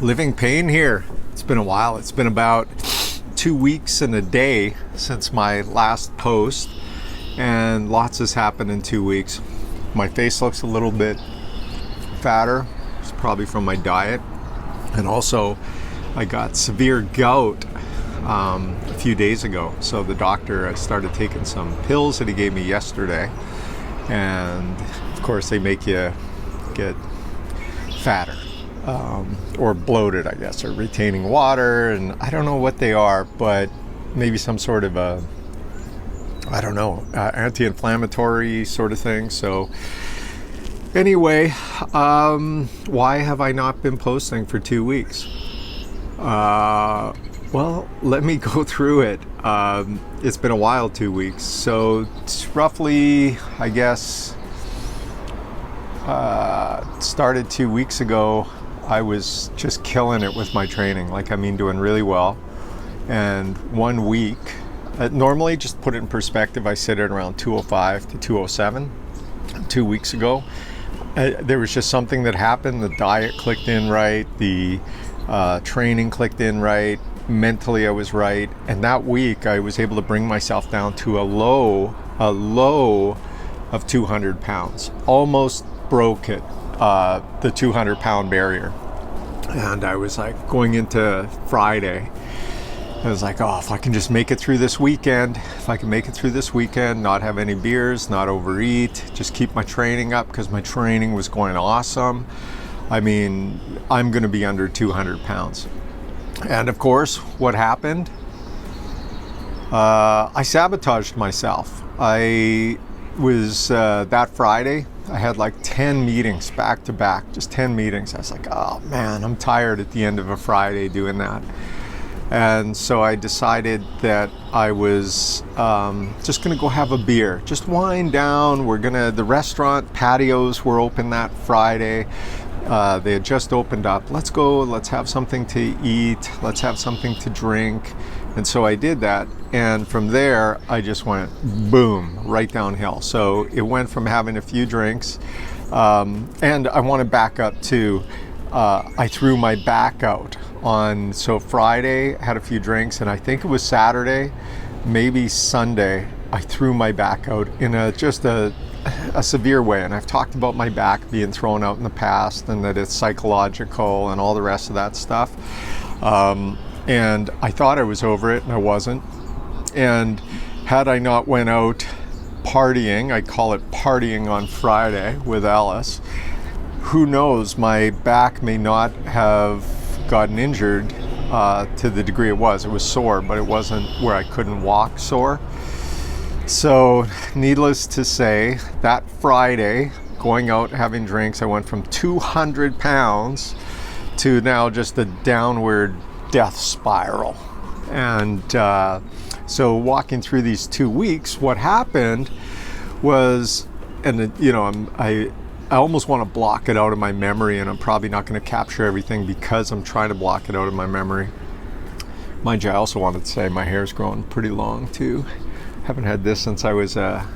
Living pain here. It's been a while. It's been about 2 weeks and a day since my last post, and lots has happened in 2 weeks. My face looks a little bit fatter. It's probably from my diet, and also I got severe gout a few days ago. So the doctor, I started taking some pills that he gave me yesterday, and of course they make you get fatter. Or bloated, I guess, or retaining water, and I don't know what they are, but maybe some sort of anti-inflammatory sort of thing. So anyway, why have I not been posting for 2 weeks? Well, let me go through it. It's been a while, 2 weeks. So it's roughly, I guess, started 2 weeks ago. I was just killing it with my training, doing really well. And 1 week, normally, just put it in perspective, I sit at around 205 to 207. 2 weeks ago, there was just something that happened. The diet clicked in right, the training clicked in right, mentally I was right. And that week, I was able to bring myself down to a low of 200 pounds. Almost broke it. The 200 pound barrier. And I was like, going into Friday, I was like, oh, if I can just make it through this weekend, not have any beers, not overeat, just keep my training up, because my training was going awesome. I mean, I'm going to be under 200 pounds. And of course, what happened? I sabotaged myself. I was, that Friday, I had like 10 meetings back to back, just 10 meetings. I was like, oh man, I'm tired at the end of a Friday doing that. And so I decided that I was just gonna go have a beer, just wind down. The restaurant patios were open that Friday. They had just opened up. Let's go, let's have something to eat, let's have something to drink. And so I did that, and from there I just went boom, right downhill. So it went from having a few drinks, and I want to back up to, I threw my back out on, so Friday had a few drinks, and I think it was Saturday, maybe Sunday, I threw my back out in a severe way. And I've talked about my back being thrown out in the past, and that it's psychological and all the rest of that stuff. And I thought I was over it, and I wasn't. And had I not went out partying, I call it partying on Friday with Alice, who knows, my back may not have gotten injured to the degree it was. It was sore, but it wasn't where I couldn't walk sore. So needless to say, that Friday, going out having drinks, I went from 200 pounds to now just a downward death spiral. And so walking through these 2 weeks, what happened was, and I almost want to block it out of my memory, and I'm probably not going to capture everything because I'm trying to block it out of my memory. Mind you, I also wanted to say my hair's growing pretty long too. Haven't had this since I was a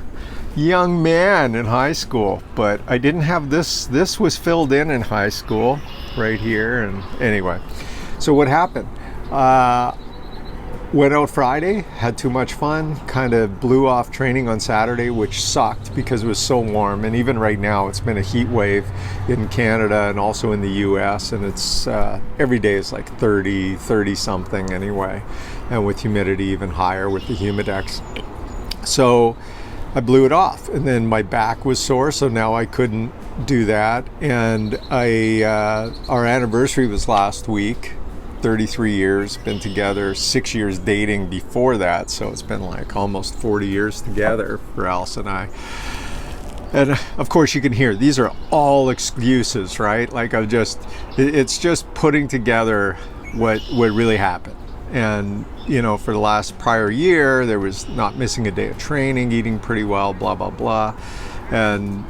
young man in high school, but I didn't have this. This was filled in high school right here. And anyway, so what happened? Went out Friday, had too much fun, kind of blew off training on Saturday, which sucked because it was so warm. And even right now, it's been a heat wave in Canada and also in the US, and it's every day is like 30 something anyway, and with humidity even higher with the Humidex. So I blew it off, and then my back was sore, so now I couldn't do that. And our anniversary was last week. 33 years, been together, 6 years dating before that, so it's been like almost 40 years together for Alice and I. And of course you can hear, these are all excuses, right? Like it's just putting together what really happened. And for the last prior year, there was not missing a day of training, eating pretty well, blah, blah, blah. And,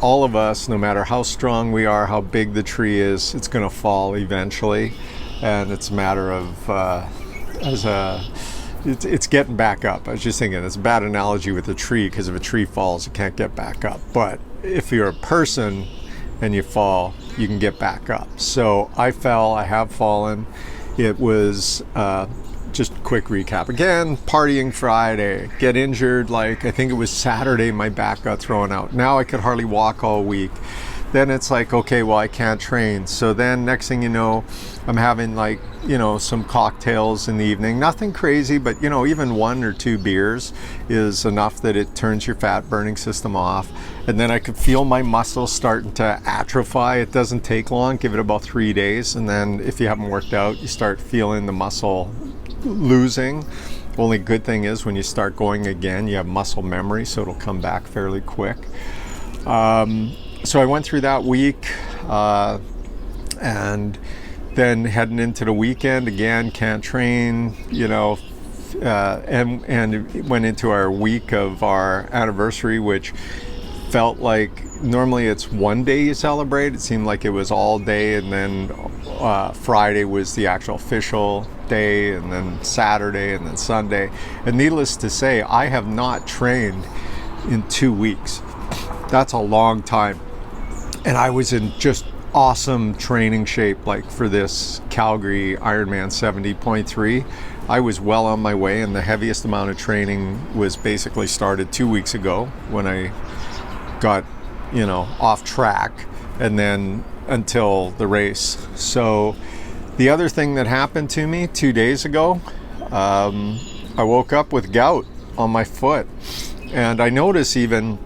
all of us, no matter how strong we are, how big the tree is, it's going to fall eventually. And it's a matter of, it's getting back up. I was just thinking, it's a bad analogy with a tree, because if a tree falls, it can't get back up. But if you're a person and you fall, you can get back up. So I have fallen. It was just quick recap again, partying Friday, get injured, like I think it was Saturday, my back got thrown out. Now I could hardly walk all week. Then it's like, okay, well, I can't train. So then next thing you know, I'm having like, some cocktails in the evening, nothing crazy, but even 1 or 2 beers is enough that it turns your fat burning system off. And then I could feel my muscles starting to atrophy. It doesn't take long, give it about 3 days. And then if you haven't worked out, you start feeling the muscle losing. Only good thing is when you start going again, you have muscle memory, so it'll come back fairly quick. So I went through that week, and then heading into the weekend again, can't train, and went into our week of our anniversary, which felt like normally it's one day you celebrate. It seemed like it was all day, and then Friday was the actual official day, and then Saturday, and then Sunday. And needless to say, I have not trained in 2 weeks. That's a long time. And I was in just awesome training shape, like for this Calgary Ironman 70.3. I was well on my way, and the heaviest amount of training was basically started 2 weeks ago when I got, off track, and then until the race. So the other thing that happened to me 2 days ago, I woke up with gout on my foot. And I notice even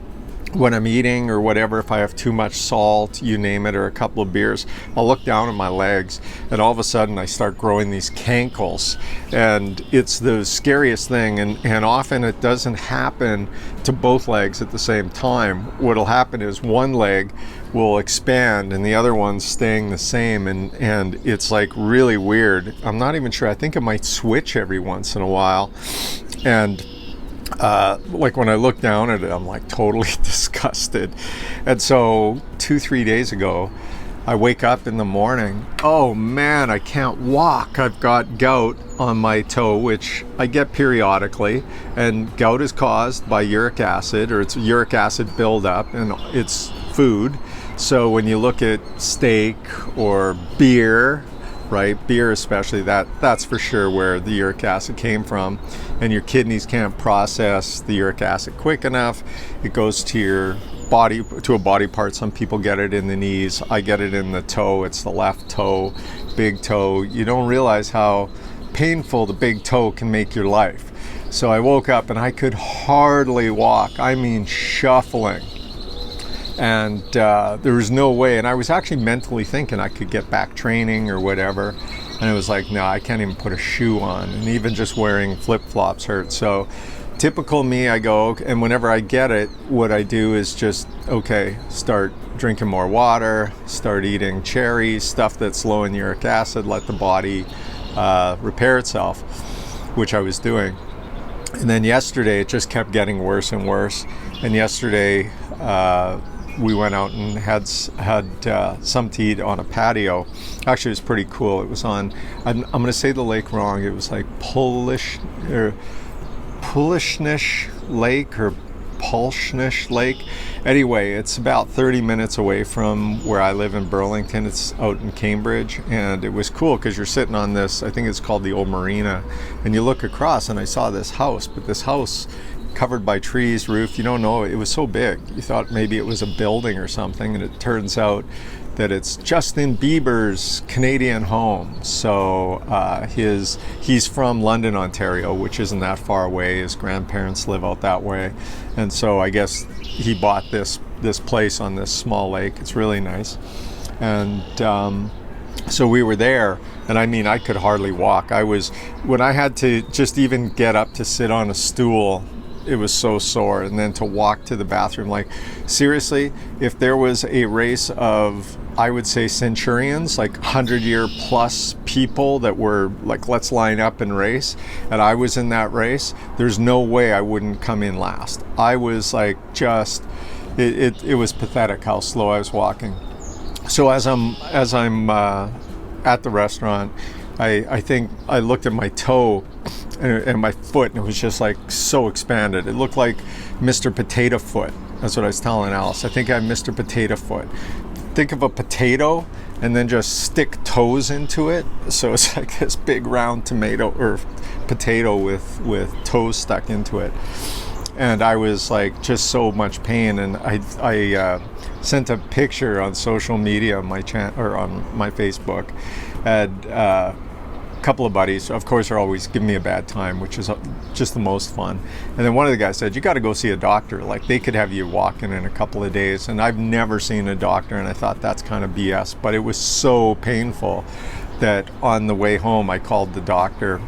when I'm eating or whatever, if I have too much salt, you name it, or a couple of beers, I'll look down at my legs, and all of a sudden I start growing these cankles, and it's the scariest thing. And often it doesn't happen to both legs at the same time. What'll happen is one leg will expand and the other one's staying the same, and it's like really weird. I'm not even sure. I think it might switch every once in a while, and like when I look down at it, I'm like totally disgusted. And so 2-3 days ago, I wake up in the morning, oh man, I can't walk. I've got gout on my toe, which I get periodically, and gout is caused by uric acid, or it's uric acid buildup, and it's food. So when you look at steak or beer, right, beer especially, that's for sure where the uric acid came from, and your kidneys can't process the uric acid quick enough. It goes to your body, to a body part. Some people get it in the knees. I get it in the toe. It's the left toe, big toe. You don't realize how painful the big toe can make your life. So I woke up and I could hardly walk. I mean, shuffling. And there was no way. And I was actually mentally thinking I could get back training or whatever. And it was like, no, I can't even put a shoe on. And even just wearing flip-flops hurt. So typical me, I go, and whenever I get it, what I do is just, okay, start drinking more water, start eating cherries, stuff that's low in uric acid, let the body repair itself, which I was doing. And then yesterday, it just kept getting worse and worse. And yesterday, we went out and had some to eat on a patio. Actually, it was pretty cool. It was on, I'm going to say the lake wrong. It was like Polishnish Lake or Pulshnish Lake. Anyway, it's about 30 minutes away from where I live in Burlington. It's out in Cambridge, and it was cool because you're sitting on this, I think it's called the old marina, and you look across and I saw this house, but this house covered by trees, roof, you don't know, it was so big. You thought maybe it was a building or something, and it turns out that it's Justin Bieber's Canadian home. So he's from London, Ontario, which isn't that far away. His grandparents live out that way. And so I guess he bought this place on this small lake. It's really nice. And so we were there, and I mean, I could hardly walk. When I had to just even get up to sit on a stool, it was so sore. And then to walk to the bathroom, like seriously, if there was a race of, I would say, centurions, like 100-year plus people that were like, let's line up and race, and I was in that race, there's no way I wouldn't come in last. I was like, just it was pathetic how slow I was walking. So as I'm at the restaurant, I think I looked at my toe and my foot, and it was just like so expanded. It looked like Mr. Potato Foot. That's what I was telling Alice. I think I have Mr. Potato Foot. think of a potato and then just stick toes into it. So it's like this big round tomato or potato with toes stuck into it. And I was like just so much pain, and I sent a picture on social media on my on my Facebook. Had a couple of buddies, of course, are always giving me a bad time, which is just the most fun. And then one of the guys said, "You got to go see a doctor. Like they could have you walking in a couple of days." And I've never seen a doctor, and I thought that's kind of BS. But it was so painful that on the way home, I called the doctor.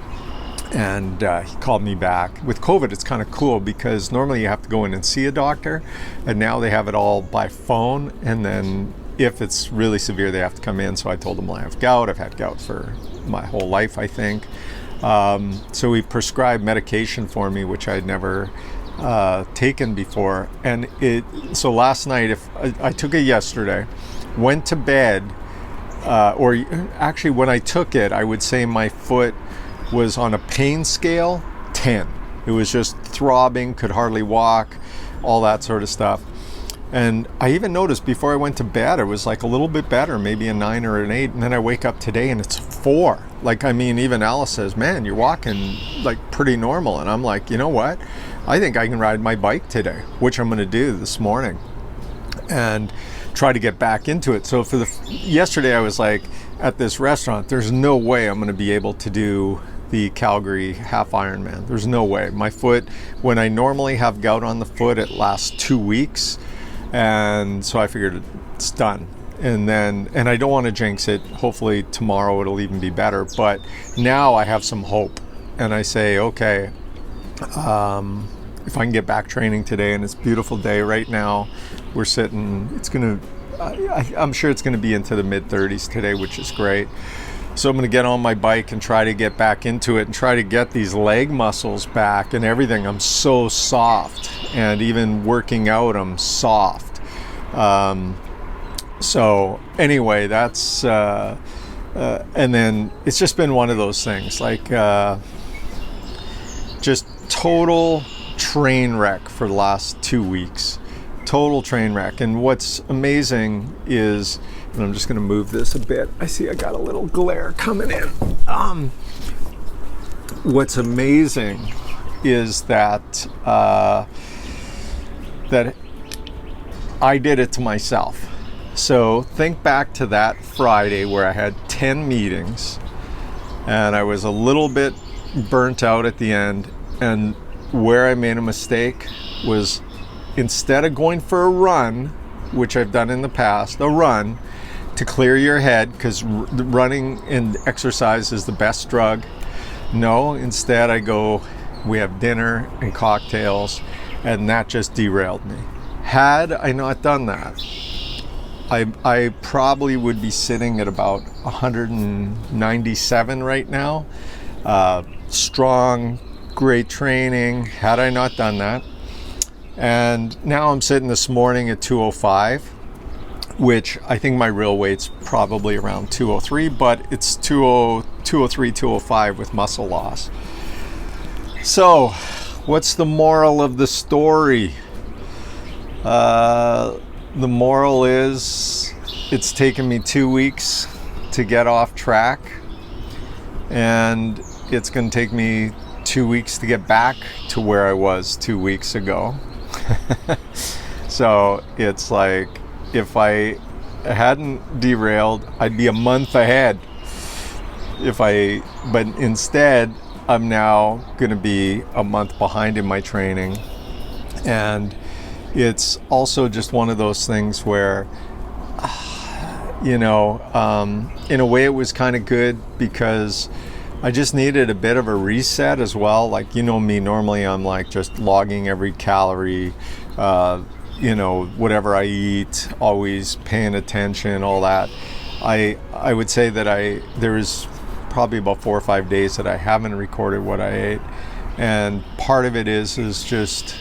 And he called me back. With COVID, it's kind of cool because normally you have to go in and see a doctor, and now they have it all by phone. And then if it's really severe, they have to come in. So I told them I have gout. I've had gout for my whole life, I think. So he prescribed medication for me, which I'd never taken before. And so last night, I took it yesterday, went to bed, or actually when I took it, I would say my foot was on a pain scale 10. It was just throbbing, could hardly walk, all that sort of stuff. And I even noticed before I went to bed, it was like a little bit better, maybe a 9 or an 8. And then I wake up today and it's 4. Like, I mean, even Alice says, "Man, you're walking like pretty normal." And I'm like, you know what? I think I can ride my bike today, which I'm going to do this morning and try to get back into it. So yesterday I was like at this restaurant, there's no way I'm going to be able to do the Calgary half Ironman. There's no way. My foot, when I normally have gout on the foot, it lasts 2 weeks. And so I figured it's done. And I don't want to jinx it. Hopefully tomorrow it'll even be better. But now I have some hope. And I say, okay, if I can get back training today, and it's a beautiful day right now, we're sitting, I'm sure it's going to be into the mid-30s today, which is great. So I'm going to get on my bike and try to get back into it and try to get these leg muscles back and everything. I'm so soft, and even working out, I'm soft. So anyway, that's, and then it's just been one of those things, like just total train wreck for the last 2 weeks. Total train wreck. And what's amazing is, and I'm just going to move this a bit. I see I got a little glare coming in. What's amazing is that that I did it to myself. So think back to that Friday where I had 10 meetings and I was a little bit burnt out at the end, and where I made a mistake was, instead of going for a run, which I've done in the past, a run to clear your head, because running and exercise is the best drug. No, instead I go, we have dinner and cocktails, and that just derailed me. Had I not done that, I probably would be sitting at about 197 right now. Strong, great training, had I not done that. And now I'm sitting this morning at 205, which I think my real weight's probably around 203, but it's 203, 205 with muscle loss. So what's the moral of the story? The moral is, it's taken me 2 weeks to get off track, and it's going to take me 2 weeks to get back to where I was 2 weeks ago. So it's like, if I hadn't derailed, I'd be a month ahead. But instead, I'm now going to be a month behind in my training. And it's also just one of those things where, in a way it was kind of good, because I just needed a bit of a reset as well. Like, me, normally I'm like just logging every calorie, whatever I eat, always paying attention, all that. I would say that there is probably about 4 or 5 days that I haven't recorded what I ate. And part of it is just,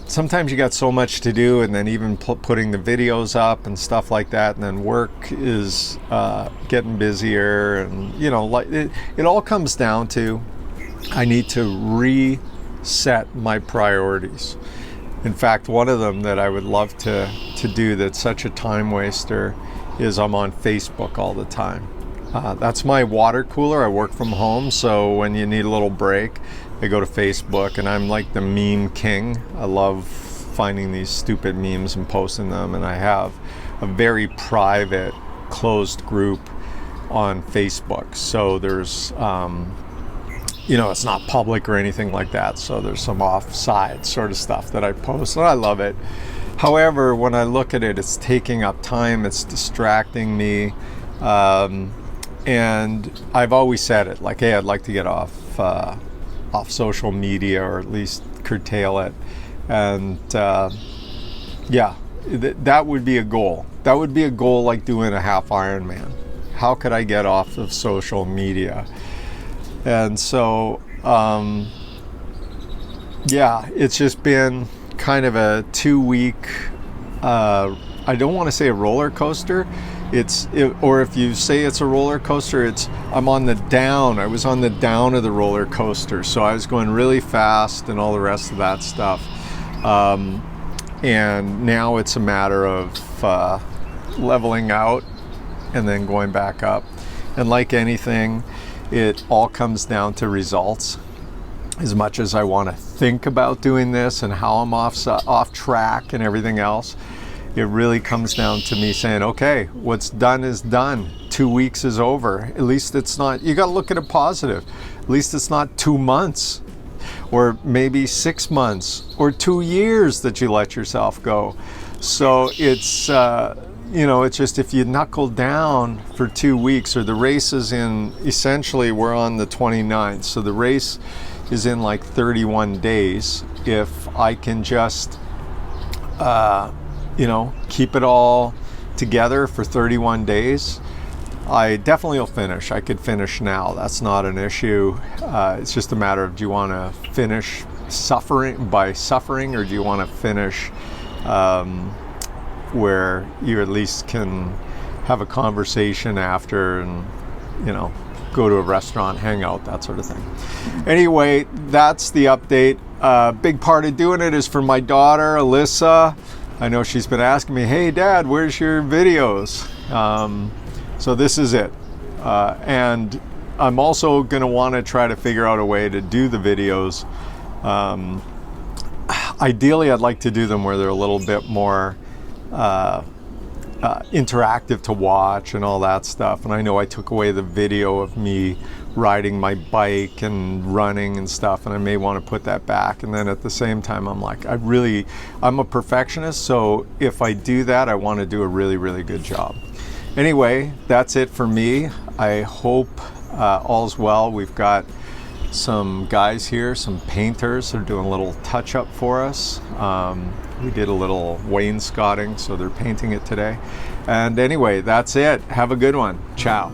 sometimes you got so much to do, and then even putting the videos up and stuff like that, and then work is getting busier, and it all comes down to, I need to reset my priorities. In fact, one of them that I would love to to do that's such a time waster is I'm on Facebook all the time. That's my water cooler. I work from home, so when you need a little break, I go to Facebook, and I'm like the meme king. I love finding these stupid memes and posting them, and I have a very private, closed group on Facebook. So there's, it's not public or anything like that. So there's some offside sort of stuff that I post, and I love it. However, when I look at it, it's taking up time, it's distracting me. And I've always said it, like, hey, I'd like to get off social media, or at least curtail it. And that would be a goal. That would be a goal, like doing a half Ironman. How could I get off of social media? And so, it's just been kind of a 2-week, I don't want to say a roller coaster. Or if you say it's a roller coaster, I'm on the down. I was on the down of the roller coaster. So I was going really fast and all the rest of that stuff. And now it's a matter of leveling out and then going back up. And like anything, it all comes down to results. As much as I want to think about doing this and how I'm off track and everything else, it really comes down to me saying, okay, what's done is done. 2 weeks is over. At least it's not, you got to look at it positive. At least it's not 2 months, or maybe 6 months, or 2 years that you let yourself go. So it's, it's just, if you knuckle down for 2 weeks, or the race is in, essentially we're on the 29th. So the race is in like 31 days. If I can just, keep it all together for 31 days, I definitely will finish. I could finish now. That's not an issue. It's just a matter of, do you want to finish suffering, or do you want to finish where you at least can have a conversation after and, go to a restaurant, hang out, that sort of thing. Anyway, that's the update. Big part of doing it is for my daughter, Alyssa. I know she's been asking me, hey, Dad, where's your videos? So this is it. And I'm also going to want to try to figure out a way to do the videos. Ideally, I'd like to do them where they're a little bit more interactive to watch and all that stuff. And I know I took away the video of me riding my bike and running and stuff, and I may want to put that back. And then at the same time, I'm like, I'm a perfectionist, so if I do that, I want to do a really, really good job. Anyway, that's it for me. I hope all's well. We've got some guys here, some painters, they're doing a little touch-up for us. We did a little wainscoting, so they're painting it today. And anyway, that's it. Have a good one. Ciao.